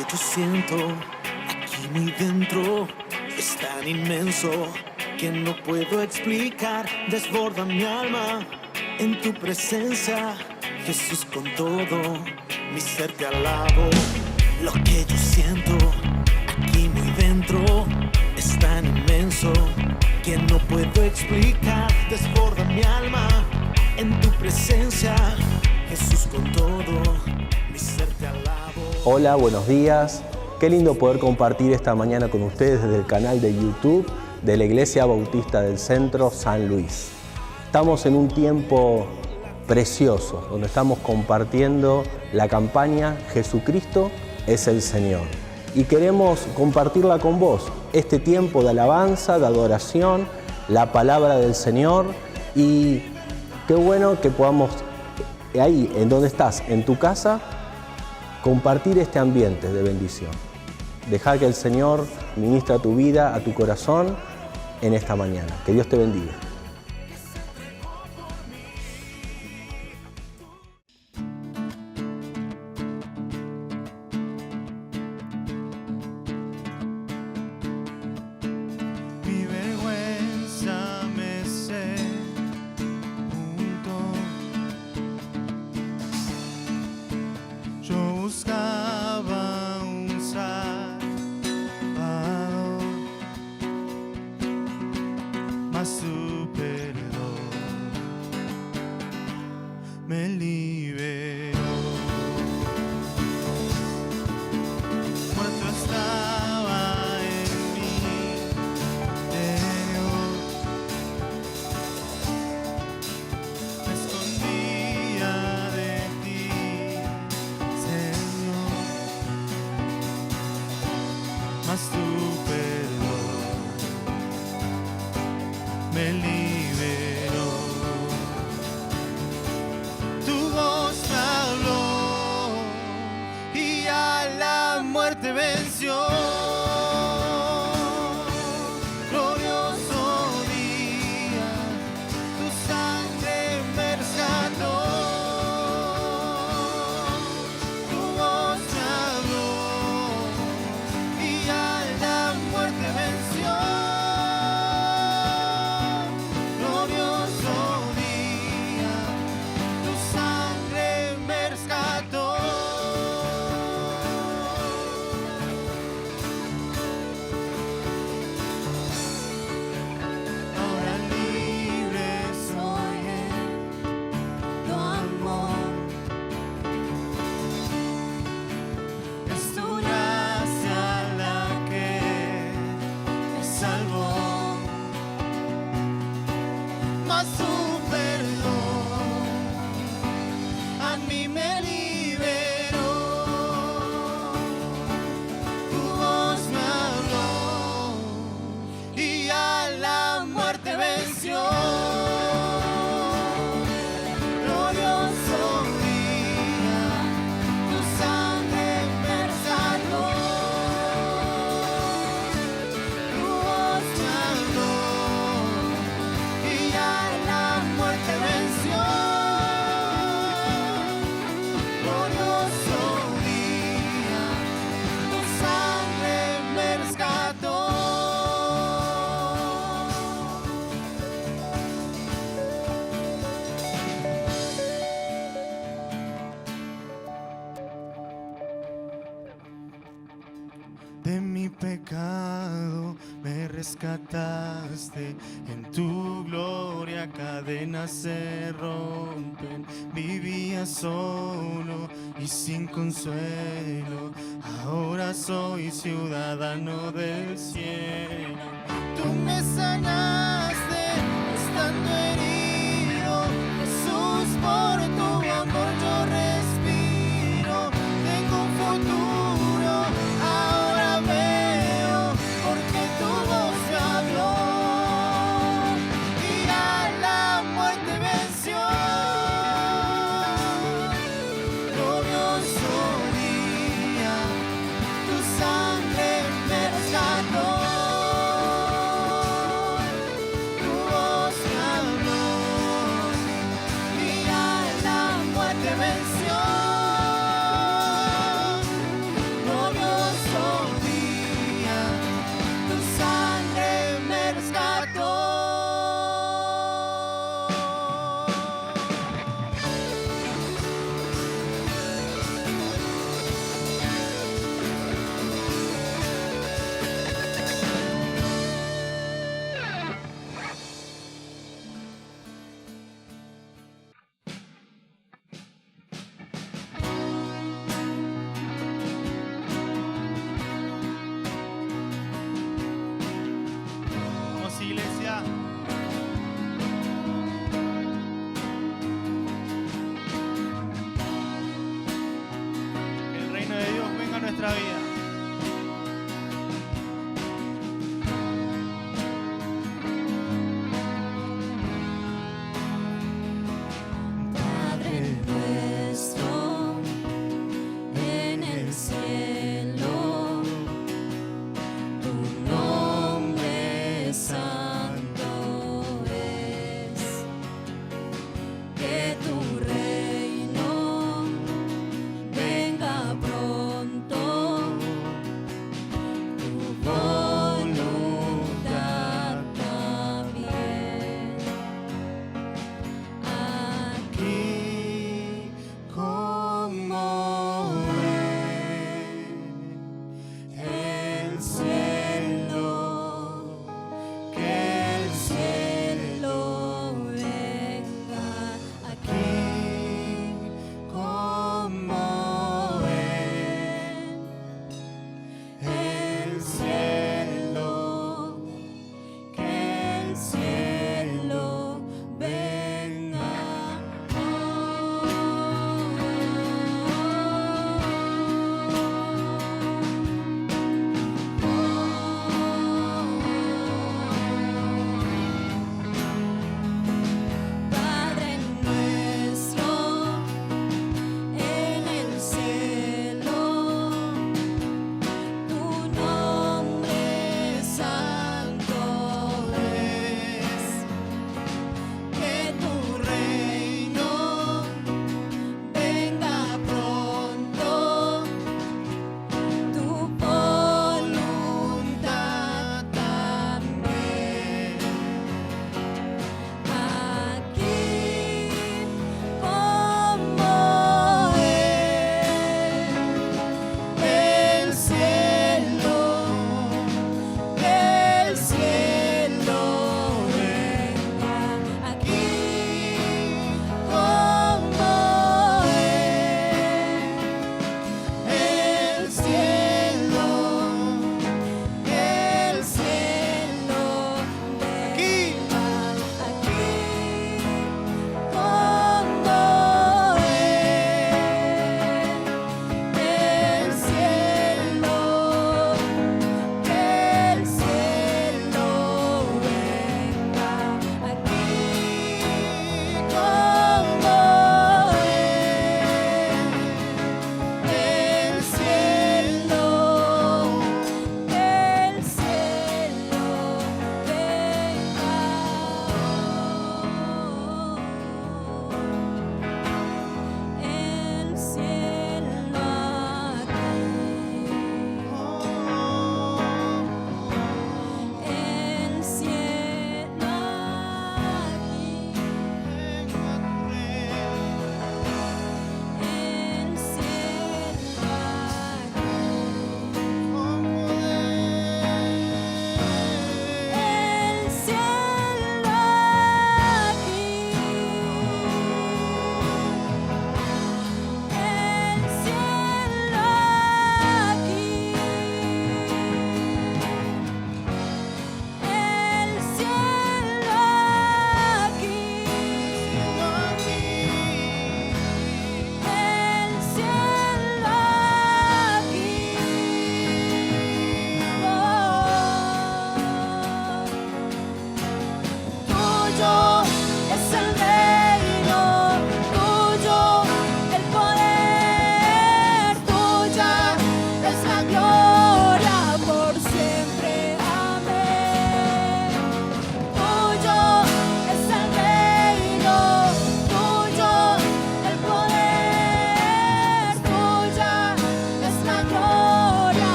que yo siento aquí muy dentro es tan inmenso que no puedo explicar. Desborda mi alma en tu presencia, Jesús, con todo mi ser te alabo. Lo que yo siento aquí muy dentro es tan inmenso que no puedo explicar. Desborda mi alma en tu presencia, Jesús, con todo mi ser te alabo. Hola, buenos días. Qué lindo poder compartir esta mañana con ustedes desde el canal de YouTube de la Iglesia Bautista del Centro San Luis. Estamos en un tiempo precioso, donde estamos compartiendo la campaña Jesucristo es el Señor. Y queremos compartirla con vos, este tiempo de alabanza, de adoración, la palabra del Señor. Y qué bueno que podamos, ahí en donde estás, en tu casa, compartir este ambiente de bendición. Deja que el Señor ministre a tu vida, a tu corazón en esta mañana. Que Dios te bendiga. Mi vergüenza me sepultó. Yo buscaba un Salvador, mas su perdón me liberó. Muerto estaba en mi interior, me escondía de ti, Señor, mas tu perdón me liberó. Tu voz me habló y a la muerte venció. Glorioso día, tu sangre me rescató. Tu voz me habló y a la muerte venció. Glorioso día, tu sangre me rescató. Ahora libre soy en tu amor. Es tu gracia la que me salvó, mas tu perdón a mí me liberó. Tu voz me habló y a la muerte venció. Glorioso día, tu sangre me rescató. Tu voz me habló y a la muerte venció. Glorioso día, tu sangre me rescató. De mi pecado me rescataste, en tu gloria cadenas se rompen. Vivía solo y sin consuelo, ahora soy ciudadano del cielo. Tú me sanaste estando herido, Jesús, por tu amor yo respiro. Tengo un futuro, ahora veo, porque tu voz me habló y a la muerte venció. Glorioso día, tu sangre me rescató. nuestra vida. Padre nuestro en el cielo, tu nombre santo es, que tu reino venga pronto,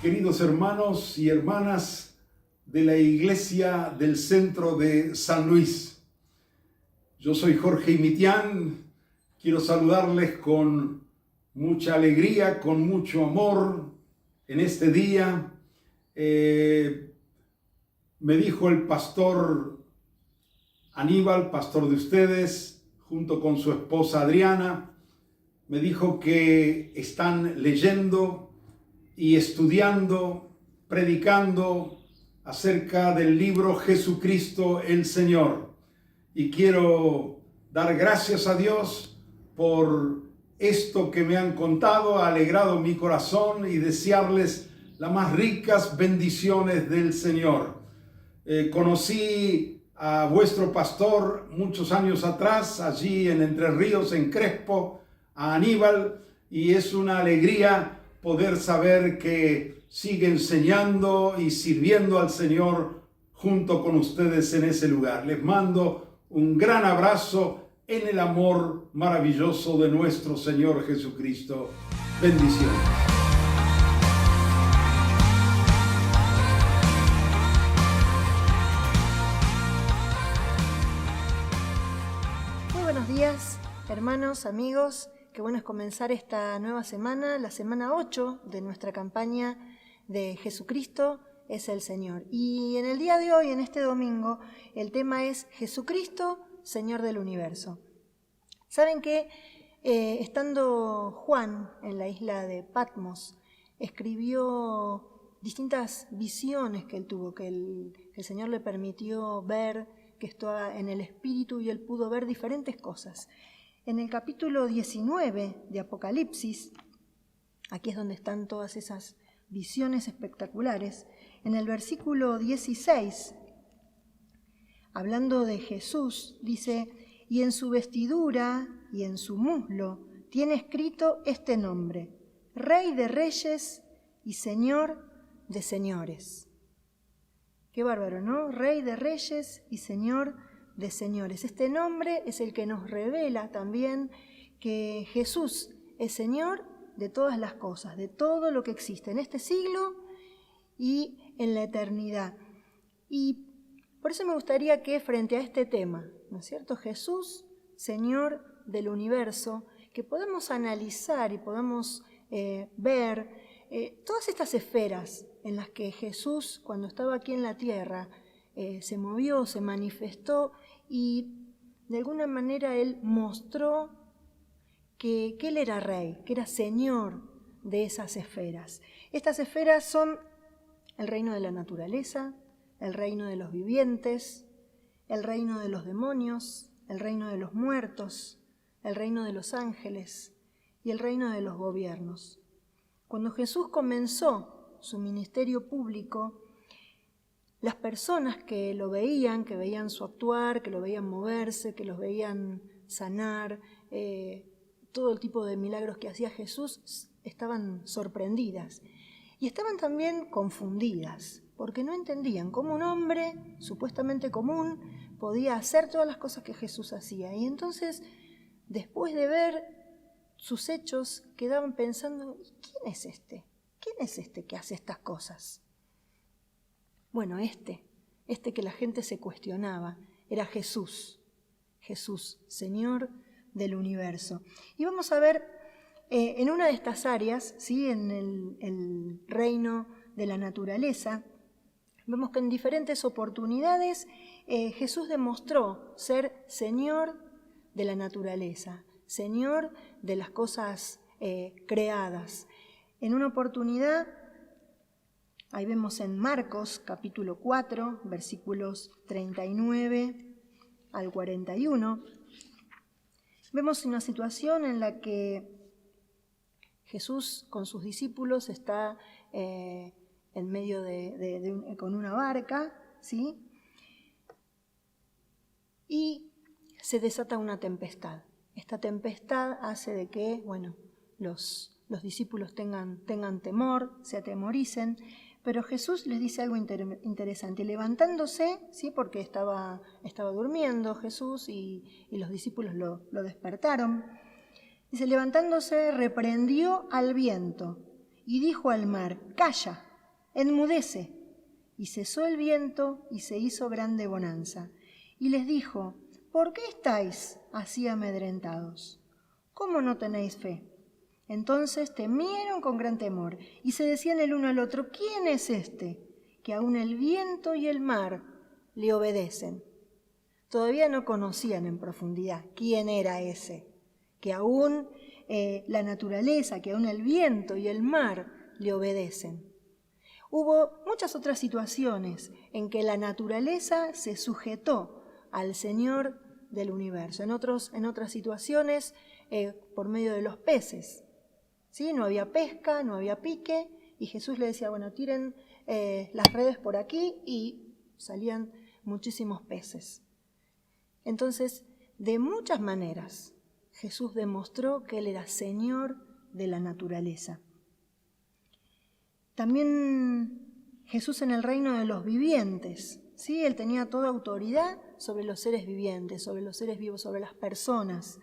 Queridos hermanos y hermanas de la Iglesia del Centro de San Luis, yo soy Jorge Imitián, quiero saludarles con mucha alegría, con mucho amor en este día. Me dijo el pastor Aníbal, pastor de ustedes, junto con su esposa Adriana, me dijo que están leyendo y estudiando, predicando acerca del libro Jesucristo el Señor. Y quiero dar gracias a Dios por esto que me han contado, ha alegrado mi corazón, y desearles las más ricas bendiciones del Señor. Conocí a vuestro pastor muchos años atrás, allí en Entre Ríos, en Crespo, a Aníbal, y es una alegría poder saber que sigue enseñando y sirviendo al Señor junto con ustedes en ese lugar. Les mando un gran abrazo en el amor maravilloso de nuestro Señor Jesucristo. Bendiciones. Muy buenos días, hermanos, amigos. Qué bueno es comenzar esta nueva semana, la semana 8 de nuestra campaña de Jesucristo es el Señor. Y en el día de hoy, en este domingo, el tema es Jesucristo, Señor del Universo. Saben que estando Juan en la isla de Patmos, escribió distintas visiones que él tuvo, que el Señor le permitió ver, que estaba en el Espíritu, y él pudo ver diferentes cosas. En el capítulo 19 de Apocalipsis, aquí es donde están todas esas visiones espectaculares, en el versículo 16, hablando de Jesús, dice: y en su vestidura y en su muslo tiene escrito este nombre: Rey de Reyes y Señor de Señores. Qué bárbaro, ¿no? Rey de Reyes y Señor de Señores. Este nombre es el que nos revela también que Jesús es Señor de todas las cosas, de todo lo que existe en este siglo y en la eternidad. Y por eso me gustaría que frente a este tema, ¿no es cierto?, Jesús, Señor del universo, que podamos analizar y podamos ver todas estas esferas en las que Jesús, cuando estaba aquí en la tierra, se movió, se manifestó, y de alguna manera Él mostró que Él era rey, que era señor de esas esferas. Estas esferas son el reino de la naturaleza, el reino de los vivientes, el reino de los demonios, el reino de los muertos, el reino de los ángeles y el reino de los gobiernos. Cuando Jesús comenzó su ministerio público, las personas que lo veían, que veían su actuar, que lo veían moverse, que los veían sanar, todo el tipo de milagros que hacía Jesús, estaban sorprendidas. Y estaban también confundidas, porque no entendían cómo un hombre supuestamente común podía hacer todas las cosas que Jesús hacía. Y entonces, después de ver sus hechos, quedaban pensando: ¿quién es este? ¿Quién es este que hace estas cosas? Bueno, este que la gente se cuestionaba, era Jesús. Jesús, Señor del universo. Y vamos a ver en una de estas áreas, ¿sí?, en el reino de la naturaleza, vemos que en diferentes oportunidades Jesús demostró ser Señor de la naturaleza, Señor de las cosas creadas. En una oportunidad, ahí vemos en Marcos capítulo 4, versículos 39 al 41, vemos una situación en la que Jesús con sus discípulos está en medio con una barca, ¿sí?, y se desata una tempestad. Esta tempestad hace de que, bueno, los discípulos tengan temor, se atemoricen, pero Jesús les dice algo interesante. Levantándose, ¿sí?, porque estaba durmiendo Jesús y los discípulos lo despertaron. Dice: levantándose, reprendió al viento y dijo al mar: calla, enmudece. Y cesó el viento y se hizo grande bonanza. Y les dijo, ¿por qué estáis así amedrentados? ¿Cómo no tenéis fe? Entonces temieron con gran temor y se decían el uno al otro, ¿quién es este? Que aún el viento y el mar le obedecen. Todavía no conocían en profundidad quién era ese, que aún la naturaleza, que aún el viento y el mar le obedecen. Hubo muchas otras situaciones en que la naturaleza se sujetó al Señor del universo. En otras situaciones, por medio de los peces. ¿Sí? No había pesca, no había pique, y Jesús le decía, bueno, tiren las redes por aquí, y salían muchísimos peces. Entonces, de muchas maneras, Jesús demostró que Él era Señor de la naturaleza. También Jesús en el reino de los vivientes, ¿sí? Él tenía toda autoridad sobre los seres vivientes, sobre los seres vivos, sobre las personas.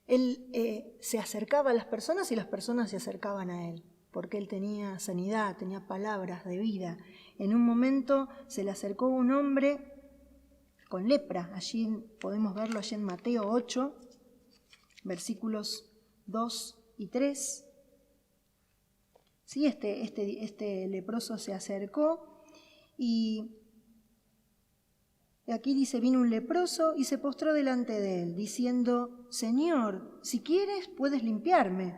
Él se acercaba a las personas y las personas se acercaban a Él, porque Él tenía sanidad, tenía palabras de vida. En un momento se le acercó un hombre con lepra, allí podemos verlo allí en Mateo 8, versículos 2 y 3. Sí, este leproso se acercó y aquí dice, vino un leproso y se postró delante de él, diciendo, Señor, si quieres puedes limpiarme.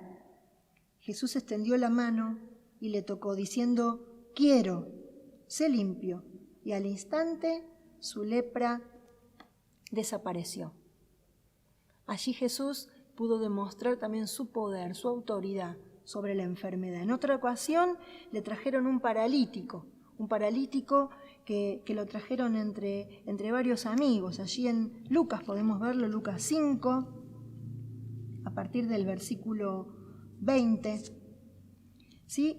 Jesús extendió la mano y le tocó, diciendo, quiero, sé limpio. Y al instante su lepra desapareció. Allí Jesús pudo demostrar también su poder, su autoridad sobre la enfermedad. En otra ocasión le trajeron un paralítico que lo trajeron entre varios amigos. Allí en Lucas podemos verlo, Lucas 5, a partir del versículo 20. ¿Sí?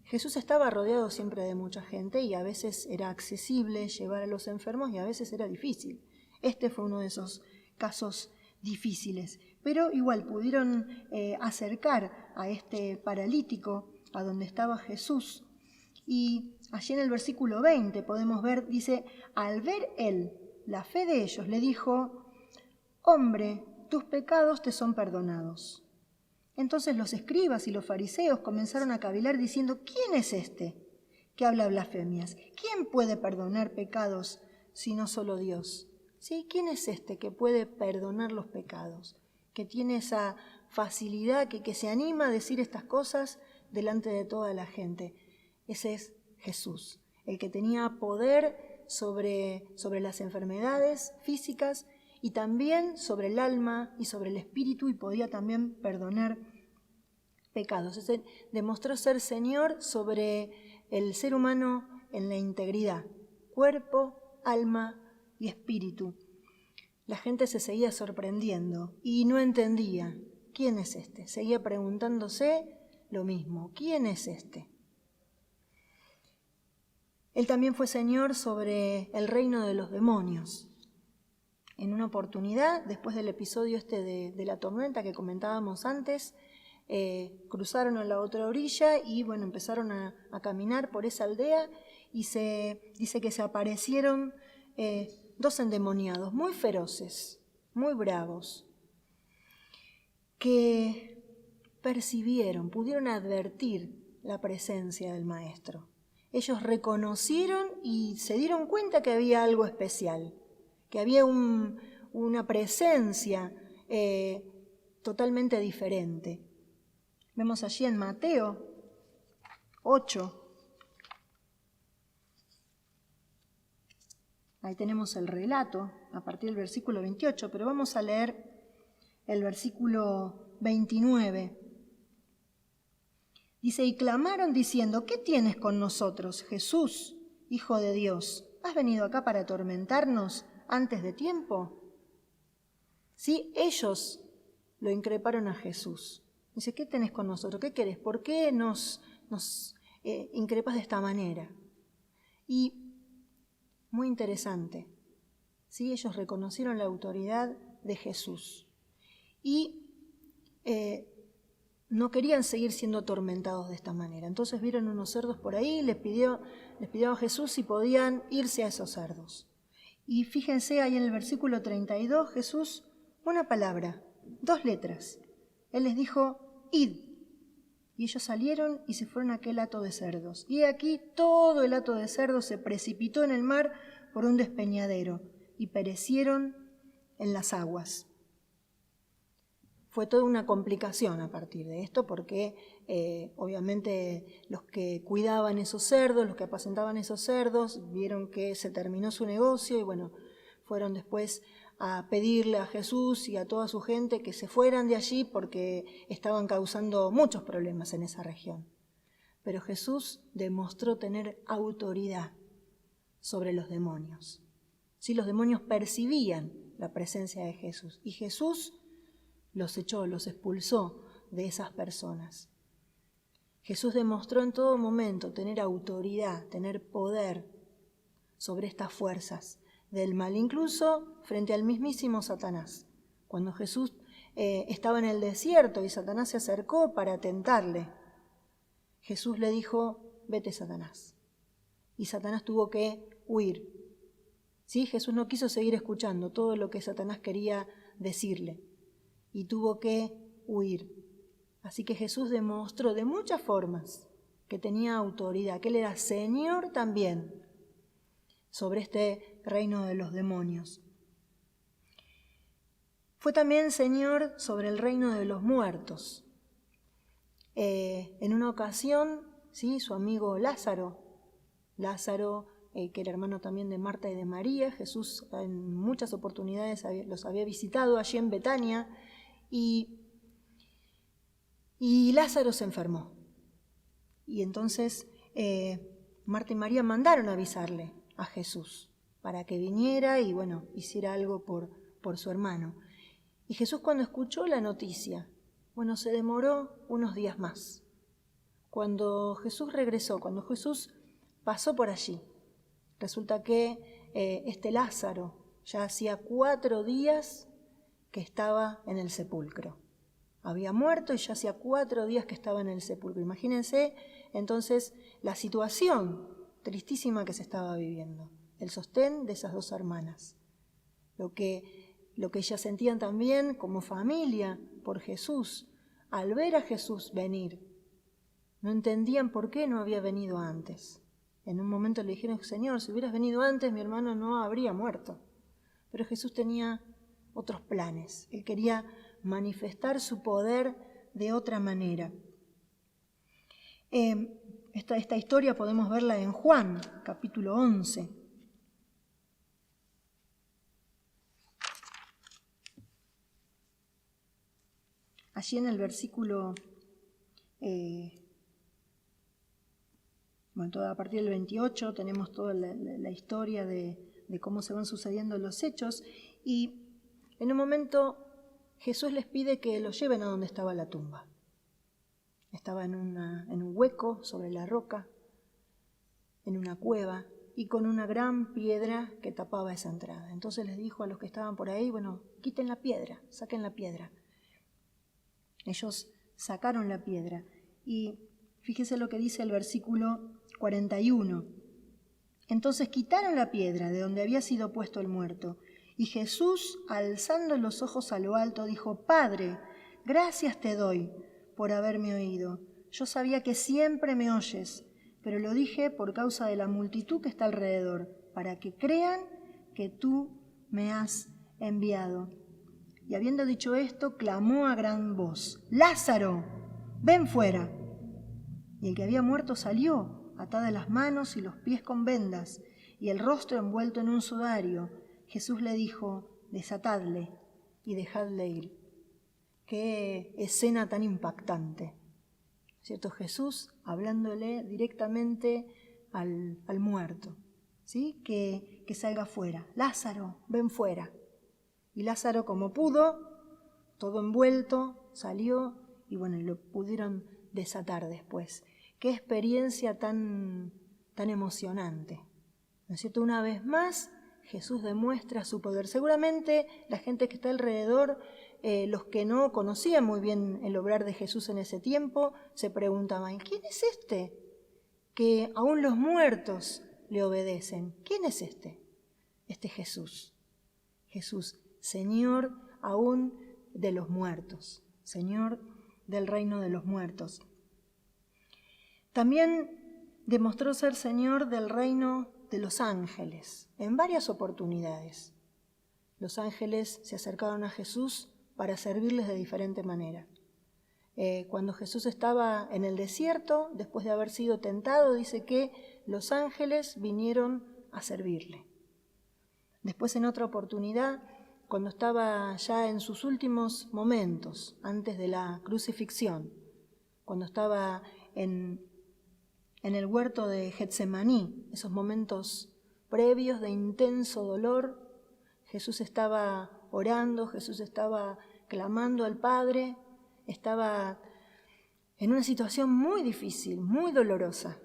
Jesús estaba rodeado siempre de mucha gente y a veces era accesible llevar a los enfermos y a veces era difícil. Este fue uno de esos casos difíciles, pero igual pudieron acercar a este paralítico a donde estaba Jesús. Y allí en el versículo 20 podemos ver, dice, al ver él la fe de ellos, le dijo, hombre, tus pecados te son perdonados. Entonces los escribas y los fariseos comenzaron a cavilar diciendo, ¿quién es este que habla blasfemias? ¿Quién puede perdonar pecados sino solo Dios? ¿Sí? ¿Quién es este que puede perdonar los pecados? Que tiene esa facilidad, que se anima a decir estas cosas delante de toda la gente. Ese es Jesús, el que tenía poder sobre las enfermedades físicas y también sobre el alma y sobre el espíritu, y podía también perdonar pecados. Demostró ser Señor sobre el ser humano en la integridad, cuerpo, alma y espíritu. La gente se seguía sorprendiendo y no entendía quién es este. Seguía preguntándose lo mismo, ¿quién es este? Él también fue Señor sobre el reino de los demonios. En una oportunidad, después del episodio de la tormenta que comentábamos antes, cruzaron a la otra orilla y empezaron a caminar por esa aldea y se dice que se aparecieron dos endemoniados muy feroces, muy bravos, que pudieron advertir la presencia del Maestro. Ellos reconocieron y se dieron cuenta que había algo especial, que había una presencia totalmente diferente. Vemos allí en Mateo 8. Ahí tenemos el relato a partir del versículo 28, pero vamos a leer el versículo 29. Dice, y clamaron diciendo, ¿qué tienes con nosotros, Jesús, Hijo de Dios? ¿Has venido acá para atormentarnos antes de tiempo? Sí, ellos lo increparon a Jesús. Dice, ¿qué tenés con nosotros? ¿Qué querés? ¿Por qué nos increpas de esta manera? Y muy interesante, ¿sí? Ellos reconocieron la autoridad de Jesús. Y no querían seguir siendo atormentados de esta manera. Entonces vieron unos cerdos por ahí, les pidió a Jesús si podían irse a esos cerdos. Y fíjense ahí en el versículo 32, Jesús, una palabra, 2 letras. Él les dijo, id. Y ellos salieron y se fueron a aquel hato de cerdos. Y aquí todo el hato de cerdos se precipitó en el mar por un despeñadero y perecieron en las aguas. Fue toda una complicación a partir de esto porque obviamente los que cuidaban esos cerdos, los que apacentaban esos cerdos, vieron que se terminó su negocio y bueno, fueron después a pedirle a Jesús y a toda su gente que se fueran de allí porque estaban causando muchos problemas en esa región. Pero Jesús demostró tener autoridad sobre los demonios. Sí, los demonios percibían la presencia de Jesús y Jesús los echó, los expulsó de esas personas. Jesús demostró en todo momento tener autoridad, tener poder sobre estas fuerzas del mal, incluso frente al mismísimo Satanás. Cuando Jesús estaba en el desierto y Satanás se acercó para tentarle, Jesús le dijo, vete Satanás. Y Satanás tuvo que huir. ¿Sí? Jesús no quiso seguir escuchando todo lo que Satanás quería decirle y tuvo que huir. Así que Jesús demostró de muchas formas que tenía autoridad, que Él era Señor también sobre este reino de los demonios. Fue también Señor sobre el reino de los muertos. En una ocasión, ¿sí? Su amigo Lázaro, que era hermano también de Marta y de María, Jesús en muchas oportunidades los había visitado allí en Betania, y Lázaro se enfermó. Y entonces Marta y María mandaron a avisarle a Jesús para que viniera y bueno, hiciera algo por su hermano. Y Jesús cuando escuchó la noticia, bueno, se demoró unos días más. Cuando Jesús regresó, cuando Jesús pasó por allí, resulta que este Lázaro ya hacía 4 días que estaba en el sepulcro. Había muerto y ya hacía 4 días que estaba en el sepulcro. Imagínense entonces la situación tristísima que se estaba viviendo, el sostén de esas 2 hermanas, lo que ellas sentían también como familia por Jesús, al ver a Jesús venir. No entendían por qué no había venido antes. En un momento le dijeron, Señor, si hubieras venido antes, mi hermano no habría muerto. Pero Jesús tenía otros planes. Él quería manifestar su poder de otra manera. Esta historia podemos verla en Juan, capítulo 11. Allí en el versículo, a partir del 28 tenemos toda la historia de cómo se van sucediendo los hechos y en un momento Jesús les pide que lo lleven a donde estaba la tumba. Estaba en un hueco sobre la roca, en una cueva y con una gran piedra que tapaba esa entrada. Entonces les dijo a los que estaban por ahí, bueno, quiten la piedra, saquen la piedra. Ellos sacaron la piedra y fíjese lo que dice el versículo 41. Entonces quitaron la piedra de donde había sido puesto el muerto. Y Jesús, alzando los ojos a lo alto, dijo, Padre, gracias te doy por haberme oído. Yo sabía que siempre me oyes, pero lo dije por causa de la multitud que está alrededor, para que crean que tú me has enviado. Y habiendo dicho esto, clamó a gran voz, Lázaro, ven fuera. Y el que había muerto salió, atadas las manos y los pies con vendas, y el rostro envuelto en un sudario. Jesús le dijo, desatadle y dejadle ir. Qué escena tan impactante, ¿cierto? Jesús hablándole directamente al muerto, ¿sí? Que salga fuera. Lázaro, ven fuera. Y Lázaro, como pudo, todo envuelto, salió y bueno, lo pudieron desatar después. Qué experiencia tan emocionante, ¿no es cierto? Una vez más, Jesús demuestra su poder. Seguramente la gente que está alrededor los que no conocían muy bien el obrar de Jesús en ese tiempo se preguntaban, ¿quién es este? Que aún los muertos le obedecen. ¿Quién es este? Este Jesús. Jesús, Señor aún de los muertos, Señor del reino de los muertos. También demostró ser Señor del reino de los ángeles en varias oportunidades. Los ángeles se acercaron a Jesús para servirles de diferente manera. Cuando Jesús estaba en el desierto, después de haber sido tentado, dice que los ángeles vinieron a servirle. Después, en otra oportunidad, cuando estaba ya en sus últimos momentos, antes de la crucifixión, cuando estaba en el huerto de Getsemaní, esos momentos previos de intenso dolor, Jesús estaba orando, Jesús estaba clamando al Padre, estaba en una situación muy difícil, muy dolorosa.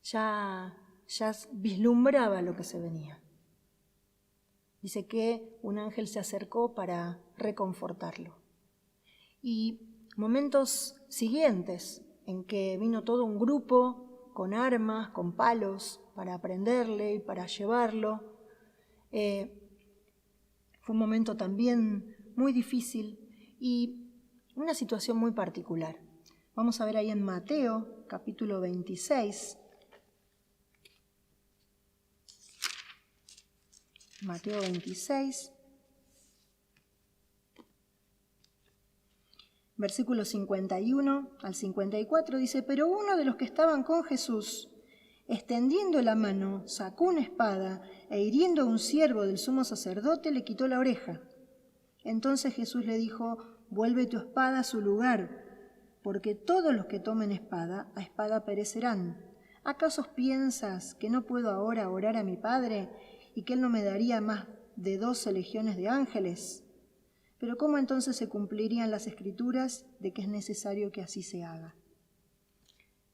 Ya vislumbraba lo que se venía. Dice que un ángel se acercó para reconfortarlo. Y momentos siguientes en que vino todo un grupo con armas, con palos, para prenderle y para llevarlo, fue un momento también muy difícil y una situación muy particular. Vamos a ver ahí en Mateo, capítulo 26. Mateo 26, versículos 51 al 54, dice, pero uno de los que estaban con Jesús, extendiendo la mano, sacó una espada e hiriendo a un siervo del sumo sacerdote, le quitó la oreja. Entonces Jesús le dijo, vuelve tu espada a su lugar, porque todos los que tomen espada, a espada perecerán. ¿Acaso piensas que no puedo ahora orar a mi Padre y que Él no me daría más de 12 legiones de ángeles? Pero ¿cómo entonces se cumplirían las Escrituras de que es necesario que así se haga?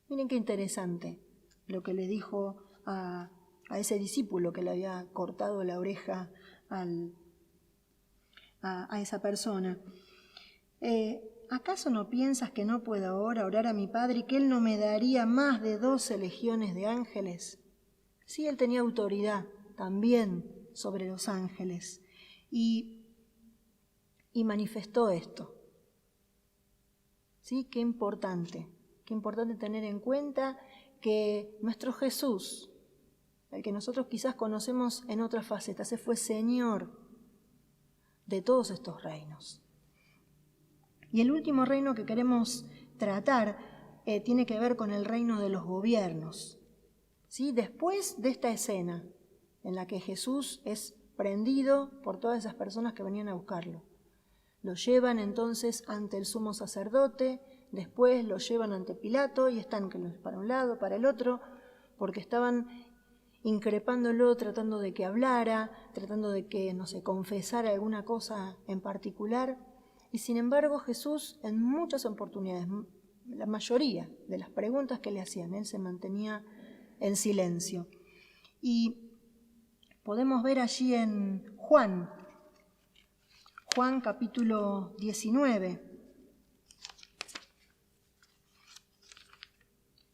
Miren qué interesante lo que le dijo a ese discípulo que le había cortado la oreja a esa persona. ¿Acaso no piensas que no puedo ahora orar a mi Padre y que Él no me daría más de 12 legiones de ángeles? Sí, Él tenía autoridad también sobre los ángeles y manifestó esto. ¿Sí? Qué importante tener en cuenta que nuestro Jesús, el que nosotros quizás conocemos en otras facetas, fue Señor de todos estos reinos. Y el último reino que queremos tratar tiene que ver con el reino de los gobiernos. ¿Sí? Después de esta escena en la que Jesús es prendido por todas esas personas que venían a buscarlo, lo llevan entonces ante el sumo sacerdote, después lo llevan ante Pilato y están para un lado, para el otro, porque estaban increpándolo, tratando de que hablara, tratando de que, confesara alguna cosa en particular. Y sin embargo Jesús en muchas oportunidades, la mayoría de las preguntas que le hacían, Él se mantenía en silencio. Y podemos ver allí en Juan capítulo 19,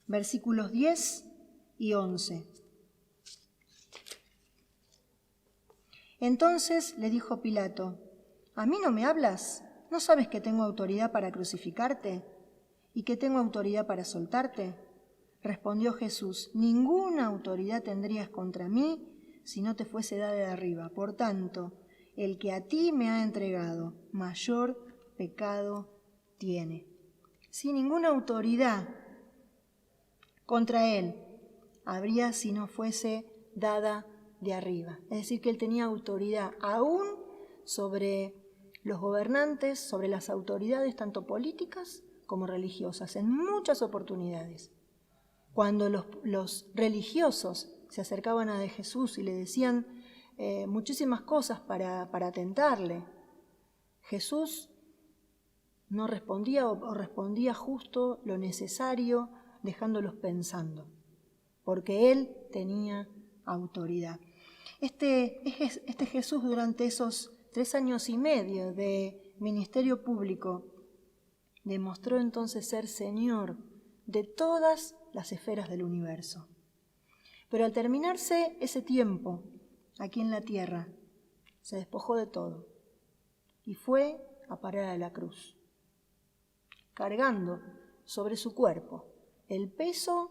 versículos 10 y 11. Entonces le dijo Pilato, ¿a mí no me hablas? ¿No sabes que tengo autoridad para crucificarte y que tengo autoridad para soltarte? Respondió Jesús, ninguna autoridad tendrías contra mí si no te fuese dada de arriba. Por tanto, el que a ti me ha entregado, mayor pecado tiene. Sin ninguna autoridad contra él habría si no fuese dada de arriba. Es decir, que él tenía autoridad aún sobre los gobernantes, sobre las autoridades tanto políticas como religiosas, en muchas oportunidades. Cuando los religiosos se acercaban a Jesús y le decían muchísimas cosas para tentarle, Jesús no respondía o respondía justo lo necesario, dejándolos pensando, porque Él tenía autoridad. Este Jesús durante esos 3 años y medio de ministerio público, demostró entonces ser Señor de todas las esferas del universo. Pero al terminarse ese tiempo aquí en la tierra, se despojó de todo y fue a parar a la cruz, cargando sobre su cuerpo el peso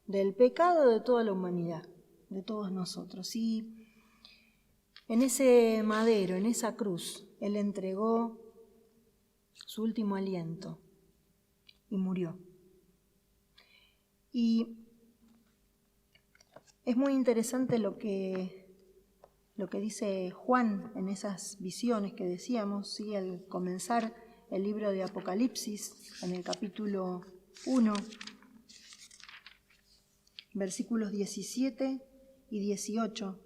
del pecado de toda la humanidad, de todos nosotros. Y en ese madero, en esa cruz, Él entregó su último aliento y murió. Y es muy interesante lo que dice Juan en esas visiones que decíamos, ¿sí? Al comenzar el libro de Apocalipsis, en el capítulo 1, versículos 17 y 18,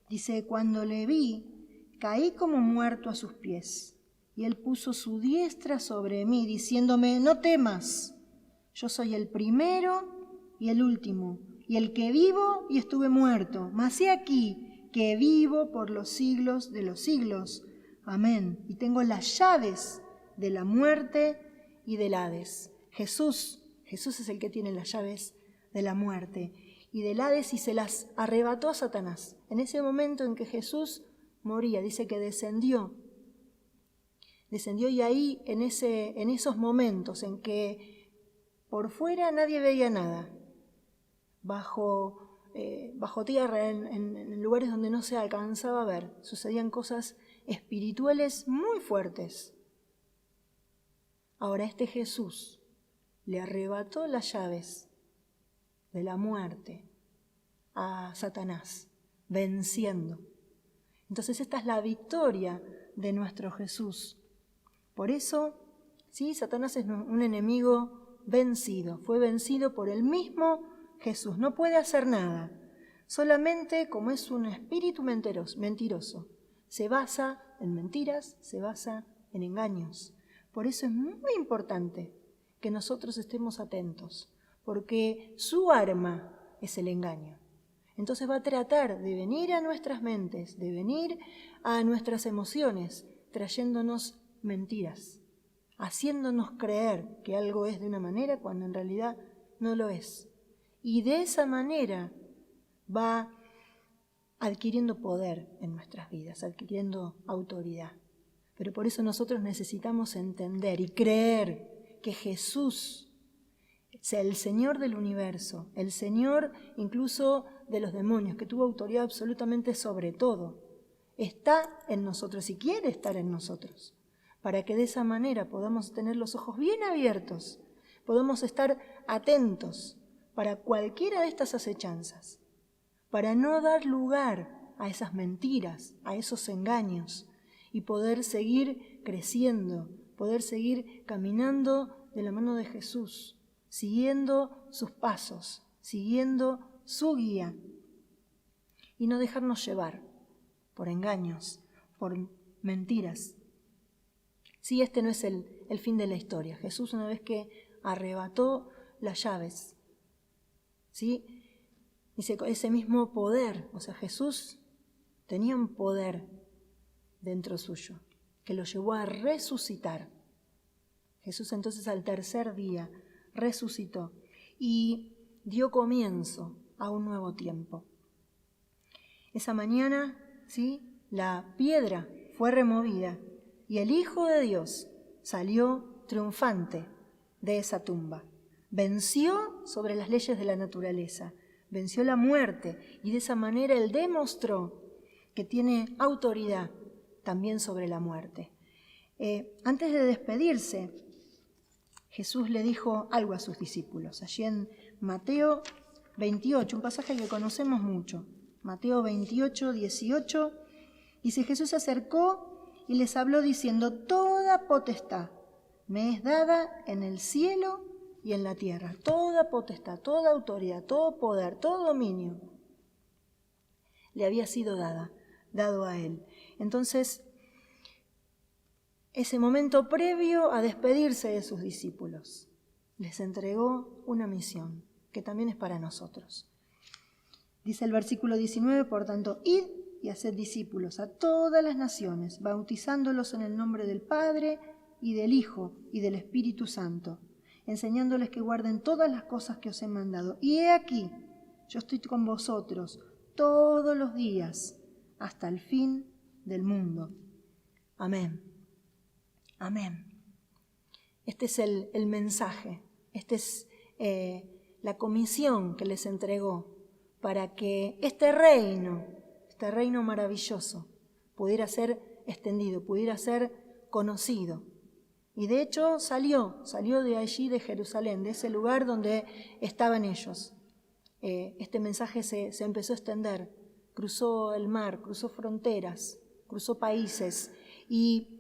dice: cuando le vi, caí como muerto a sus pies, y él puso su diestra sobre mí, diciéndome: no temas, yo soy el primero y el último, y el que vivo y estuve muerto, mas he aquí que vivo por los siglos de los siglos. Amén. Y tengo las llaves de la muerte y del Hades. Jesús es el que tiene las llaves de la muerte y del Hades, y se las arrebató a Satanás. En ese momento en que Jesús moría, dice que descendió y ahí en esos momentos en que por fuera nadie veía nada, bajo tierra, en lugares donde no se alcanzaba a ver, sucedían cosas espirituales muy fuertes. Ahora este Jesús le arrebató las llaves de la muerte a Satanás, venciendo. Entonces esta es la victoria de nuestro Jesús. Por eso, sí, Satanás es un enemigo vencido, fue vencido por el mismo Jesús. No puede hacer nada, solamente como es un espíritu mentiroso, se basa en mentiras, se basa en engaños. Por eso es muy importante que nosotros estemos atentos, porque su arma es el engaño. Entonces va a tratar de venir a nuestras mentes, de venir a nuestras emociones, trayéndonos mentiras, haciéndonos creer que algo es de una manera cuando en realidad no lo es. Y de esa manera va adquiriendo poder en nuestras vidas, adquiriendo autoridad. Pero por eso nosotros necesitamos entender y creer que Jesús sea el Señor del universo, el Señor incluso de los demonios, que tuvo autoridad absolutamente sobre todo, está en nosotros y quiere estar en nosotros, para que de esa manera podamos tener los ojos bien abiertos, podamos estar atentos para cualquiera de estas acechanzas, para no dar lugar a esas mentiras, a esos engaños, y poder seguir creciendo, poder seguir caminando de la mano de Jesús, siguiendo sus pasos, siguiendo su guía, y no dejarnos llevar por engaños, por mentiras. Sí, este no es el fin de la historia. Jesús, una vez que arrebató las llaves, ¿sí? Dice, ese mismo poder, o sea, Jesús tenía un poder dentro suyo que lo llevó a resucitar. Jesús entonces al tercer día resucitó y dio comienzo a un nuevo tiempo. Esa mañana, ¿sí?, la piedra fue removida y el Hijo de Dios salió triunfante de esa tumba. Venció sobre las leyes de la naturaleza, venció la muerte y de esa manera Él demostró que tiene autoridad también sobre la muerte. Antes de despedirse, Jesús le dijo algo a sus discípulos. Allí en Mateo 28, un pasaje que conocemos mucho. Mateo 28, 18, dice: Jesús se acercó y les habló diciendo: toda potestad me es dada en el cielo y en la tierra. Toda potestad, toda autoridad, todo poder, todo dominio le había sido dado a Él. Entonces, ese momento previo a despedirse de sus discípulos, les entregó una misión que también es para nosotros. Dice el versículo 19, por tanto, id y haced discípulos a todas las naciones, bautizándolos en el nombre del Padre y del Hijo y del Espíritu Santo, enseñándoles que guarden todas las cosas que os he mandado. Y he aquí, yo estoy con vosotros todos los días hasta el fin del mundo. Amén. Amén. Este es el mensaje, esta es la comisión que les entregó para que este reino maravilloso pudiera ser extendido, pudiera ser conocido. Y de hecho salió de allí, de Jerusalén, de ese lugar donde estaban ellos. Este mensaje se empezó a extender, cruzó el mar, cruzó fronteras, cruzó países y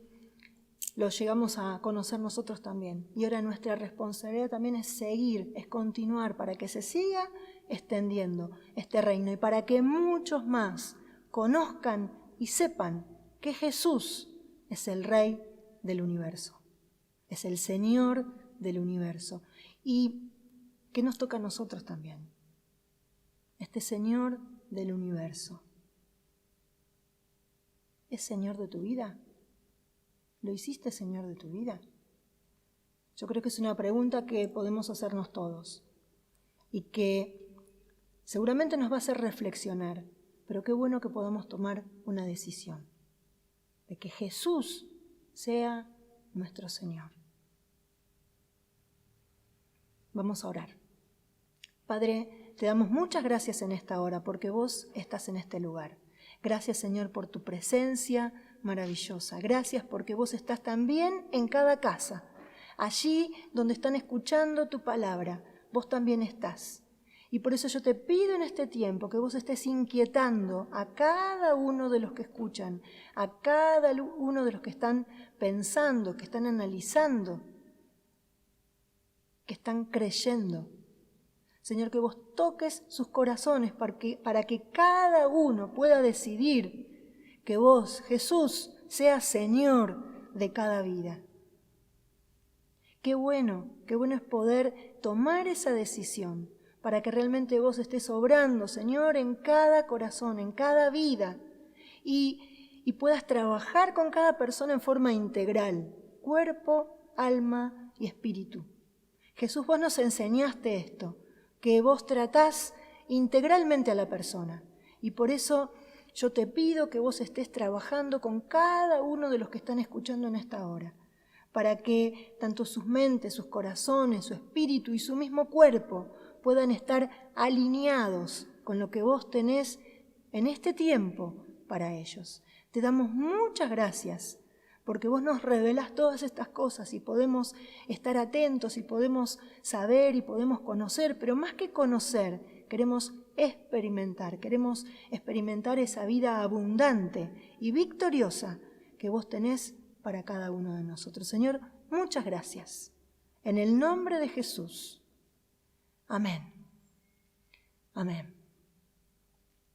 lo llegamos a conocer nosotros también. Y ahora nuestra responsabilidad también es seguir, es continuar para que se siga extendiendo este reino y para que muchos más conozcan y sepan que Jesús es el Rey del universo, es el Señor del universo. ¿Y qué nos toca a nosotros también? Este Señor del universo, ¿es Señor de tu vida? ¿Lo hiciste Señor de tu vida? Yo creo que es una pregunta que podemos hacernos todos y que seguramente nos va a hacer reflexionar, pero qué bueno que podamos tomar una decisión de que Jesús sea nuestro Señor. Vamos a orar. Padre, te damos muchas gracias en esta hora porque vos estás en este lugar. Gracias, Señor, por tu presencia maravillosa. Gracias porque vos estás también en cada casa. Allí donde están escuchando tu palabra, vos también estás. Y por eso yo te pido en este tiempo que vos estés inquietando a cada uno de los que escuchan, a cada uno de los que están pensando, que están analizando, que están creyendo. Señor, que vos toques sus corazones para que cada uno pueda decidir que vos, Jesús, seas Señor de cada vida. Qué bueno es poder tomar esa decisión para que realmente vos estés obrando, Señor, en cada corazón, en cada vida, y puedas trabajar con cada persona en forma integral, cuerpo, alma y espíritu. Jesús, vos nos enseñaste esto, que vos tratás integralmente a la persona, y por eso yo te pido que vos estés trabajando con cada uno de los que están escuchando en esta hora, para que tanto sus mentes, sus corazones, su espíritu y su mismo cuerpo puedan estar alineados con lo que vos tenés en este tiempo para ellos. Te damos muchas gracias porque vos nos revelás todas estas cosas y podemos estar atentos y podemos saber y podemos conocer, pero más que conocer, queremos experimentar esa vida abundante y victoriosa que vos tenés para cada uno de nosotros. Señor, muchas gracias. En el nombre de Jesús. Amén. Amén.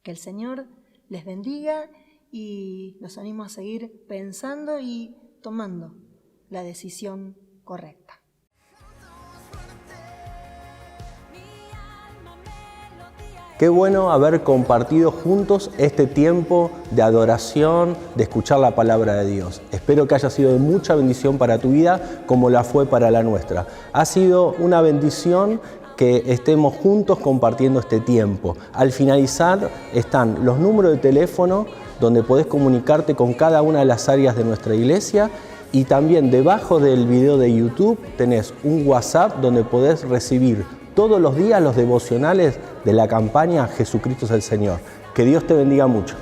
Que el Señor les bendiga y los animo a seguir pensando y tomando la decisión correcta. Qué bueno haber compartido juntos este tiempo de adoración, de escuchar la palabra de Dios. Espero que haya sido de mucha bendición para tu vida como la fue para la nuestra. Ha sido una bendición que estemos juntos compartiendo este tiempo. Al finalizar están los números de teléfono donde podés comunicarte con cada una de las áreas de nuestra iglesia y también debajo del video de YouTube tenés un WhatsApp donde podés recibir todos los días los devocionales de la campaña Jesucristo es el Señor. Que Dios te bendiga mucho.